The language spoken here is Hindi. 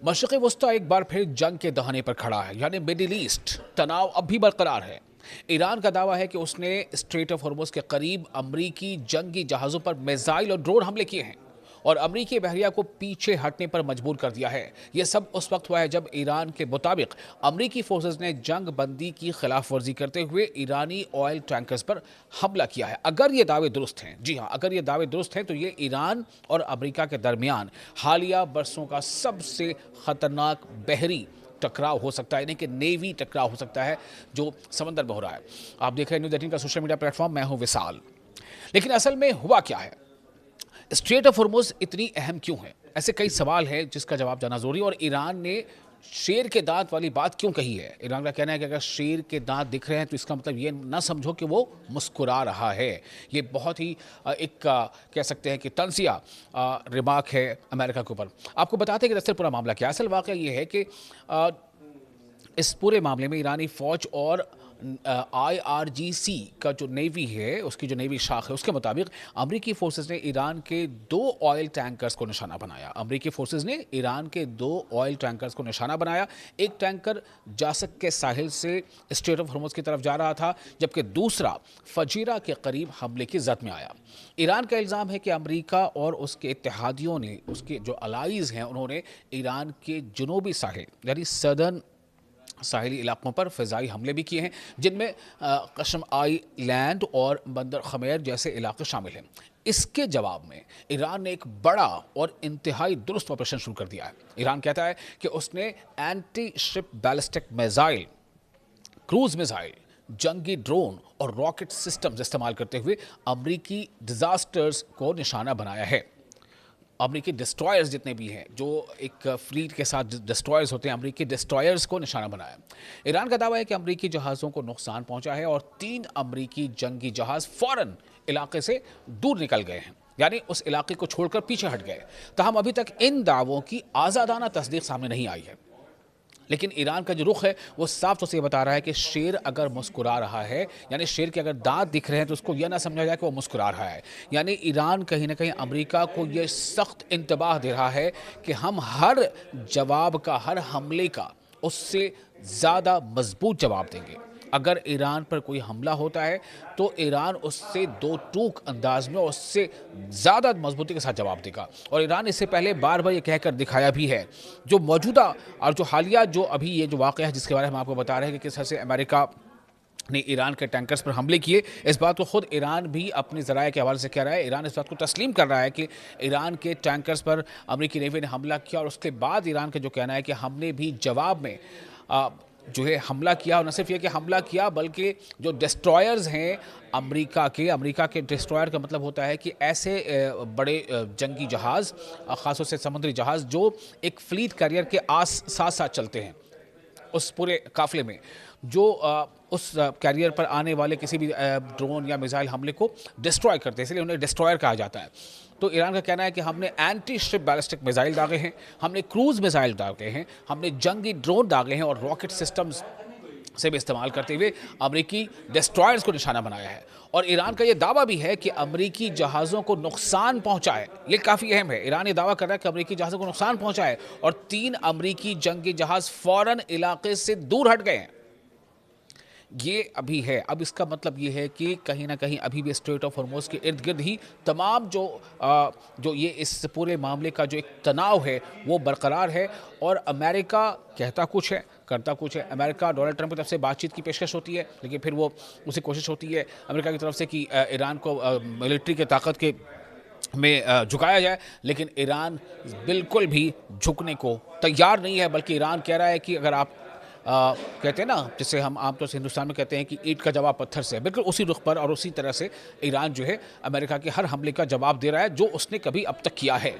मशरिक़ वस्ता एक बार फिर जंग के दहाने पर खड़ा है, यानी मिडिल ईस्ट। तनाव अब भी बरकरार है। ईरान का दावा है कि उसने स्ट्रेट ऑफ हॉर्मुज़ के करीब अमरीकी जंगी जहाज़ों पर मिसाइल और ड्रोन हमले किए हैं और अमरीकी बहरिया को पीछे हटने पर मजबूर कर दिया है। यह सब उस वक्त हुआ है जब ईरान के मुताबिक अमरीकी फोर्सेज ने जंग बंदी की खिलाफ वर्जी करते हुए ईरानी ऑयल टैंकर्स पर हमला किया है। अगर ये दावे दुरुस्त हैं, जी हाँ, अगर ये दावे दुरुस्त हैं, तो ये ईरान और अमरीका के दरमियान हालिया बरसों का सबसे खतरनाक बहरी टकराव हो सकता है, यानी कि नेवी टकराव हो सकता है जो समंदर में हो रहा है। आप देख रहे हैं न्यूज़ 18 का सोशल मीडिया प्लेटफॉर्म, मैं हूं विशाल। लेकिन असल में हुआ क्या है, स्ट्रेट ऑफ हॉर्मुज़ इतनी अहम क्यों है? ऐसे कई सवाल हैं जिसका जवाब जाना जरूरी। और ईरान ने शेर के दांत वाली बात क्यों कही है? ईरान का कहना है कि अगर शेर के दांत दिख रहे हैं तो इसका मतलब ये ना समझो कि वो मुस्कुरा रहा है। ये बहुत ही कह सकते हैं कि तंजिया रिमार्क है अमेरिका के ऊपर। आपको बताते हैं कि दरअसल पूरा मामला क्या है। असल वाक़या ये है कि इस पूरे मामले में ईरानी फ़ौज और IRGC का जो नेवी है, उसकी जो नेवी शाख है, उसके मुताबिक अमरीकी फोर्सेस ने ईरान के 2 ऑयल टैंकर्स को निशाना बनाया। अमरीकी फोर्सेस ने ईरान के 2 ऑयल टैंकर्स को निशाना बनाया। एक टैंकर जासक के साहिल से स्ट्रेट ऑफ हॉर्मुज़ की तरफ जा रहा था, जबकि दूसरा फजीरा के करीब हमले की जद में आया। ईरान का इल्ज़ाम है कि अमरीका और उसके इत्तेहादियों ने, उसके जो अलाइज़ हैं, उन्होंने ईरान के जनूबी साहिल यानी सदर्न साहिली इलाकों पर फ़िज़ाई हमले भी किए हैं, जिनमें कसम आइलैंड और बंदर खमेर जैसे इलाके शामिल हैं। इसके जवाब में ईरान ने एक बड़ा और इंतहाई दुरुस्त ऑपरेशन शुरू कर दिया है। ईरान कहता है कि उसने anti ship ballistic missile, cruise missile, जंगी ड्रोन और रॉकेट सिस्टम्स इस्तेमाल करते हुए अमरीकी डिजास्टर्स को निशाना बनाया है। अमरीकी डिस्ट्रॉयर्स जितने भी हैं, जो एक फ्लीट के साथ डिस्ट्रॉयर्स होते हैं, अमरीकी डिस्ट्रॉयर्स को निशाना बनाया। ईरान का दावा है कि अमरीकी जहाज़ों को नुकसान पहुंचा है और 3 अमरीकी जंगी जहाज़ फ़ौरन इलाके से दूर निकल गए हैं, यानी उस इलाके को छोड़कर पीछे हट गए। ताहम अभी तक इन दावों की आज़ादाना तस्दीक सामने नहीं आई है। लेकिन ईरान का जो रुख है वो साफ तौर से बता रहा है कि शेर अगर मुस्कुरा रहा है, यानी शेर के अगर दांत दिख रहे हैं, तो उसको यह ना समझा जाए कि वो मुस्कुरा रहा है। यानी ईरान कहीं ना कहीं अमेरिका को ये सख्त इंतबाह दे रहा है कि हम हर जवाब का, हर हमले का उससे ज़्यादा मजबूत जवाब देंगे। अगर ईरान पर कोई हमला होता है तो ईरान उससे 2 टूक अंदाज में, उससे ज़्यादा मजबूती के साथ जवाब देगा। और ईरान इससे पहले बार बार ये कहकर दिखाया भी है। जो मौजूदा और जो हालिया जो अभी ये जो वाक़या है जिसके बारे में हम आपको बता रहे हैं कि किस तरह से अमेरिका ने ईरान के टैंकर्स पर हमले किए, इस बात को खुद ईरान भी अपने ज़राए के हवाले से कह रहा है। ईरान इस बात को तस्लीम कर रहा है कि ईरान के टैंकर्स पर अमेरिकी नेवी ने हमला किया, और उसके बाद ईरान का जो कहना है कि हमने भी जवाब में जो है हमला किया। और न सिर्फ ये कि हमला किया, बल्कि जो डिस्ट्रॉयर्स हैं अमेरिका के डिस्ट्रॉयर का मतलब होता है कि ऐसे बड़े जंगी जहाज़, ख़ासतौर से समुद्री जहाज़, जो एक फ्लीट कैरियर के साथ साथ चलते हैं उस पूरे काफ़िले में, जो उस कैरियर पर आने वाले किसी भी ड्रोन या मिसाइल हमले को डिस्ट्रॉय करते हैं, इसलिए उन्हें डिस्ट्रॉयर कहा जाता है। तो ईरान का कहना है कि हमने एंटी शिप बैलिस्टिक मिसाइल दागे हैं, हमने क्रूज मिसाइल दागे हैं, हमने जंगी ड्रोन दागे हैं और रॉकेट सिस्टम्स से भी इस्तेमाल करते हुए अमरीकी डिस्ट्रॉयर्स को निशाना बनाया है। और ईरान का यह दावा भी है कि अमरीकी जहाज़ों को नुकसान पहुंचा है। ये काफ़ी अहम है। ईरान ये दावा कर रहा है कि अमरीकी जहाज़ों को नुकसान पहुंचा है और 3 अमरीकी जंगी जहाज़ फ़ौरन इलाके से दूर हट गए हैं। ये अभी है। अब इसका मतलब ये है कि कहीं ना कहीं अभी भी स्ट्रेट ऑफ हॉर्मुज़ के इर्द गिर्द ही तमाम जो ये इस पूरे मामले का जो एक तनाव है वो बरकरार है। और अमेरिका कहता कुछ है, करता कुछ है। अमेरिका डोनाल्ड ट्रंप की तरफ से बातचीत की पेशकश होती है, लेकिन फिर वो उसी कोशिश होती है अमेरिका की तरफ से कि ईरान को मिलिट्री के ताकत के में झुकाया जाए, लेकिन ईरान बिल्कुल भी झुकने को तैयार नहीं है। बल्कि ईरान कह रहा है कि अगर आप कहते हैं ना, जिसे हम आमतौर से हिंदुस्तान में कहते हैं कि ईंट का जवाब पत्थर से, बिल्कुल उसी रुख पर और उसी तरह से ईरान जो है अमेरिका के हर हमले का जवाब दे रहा है जो उसने कभी अब तक किया है।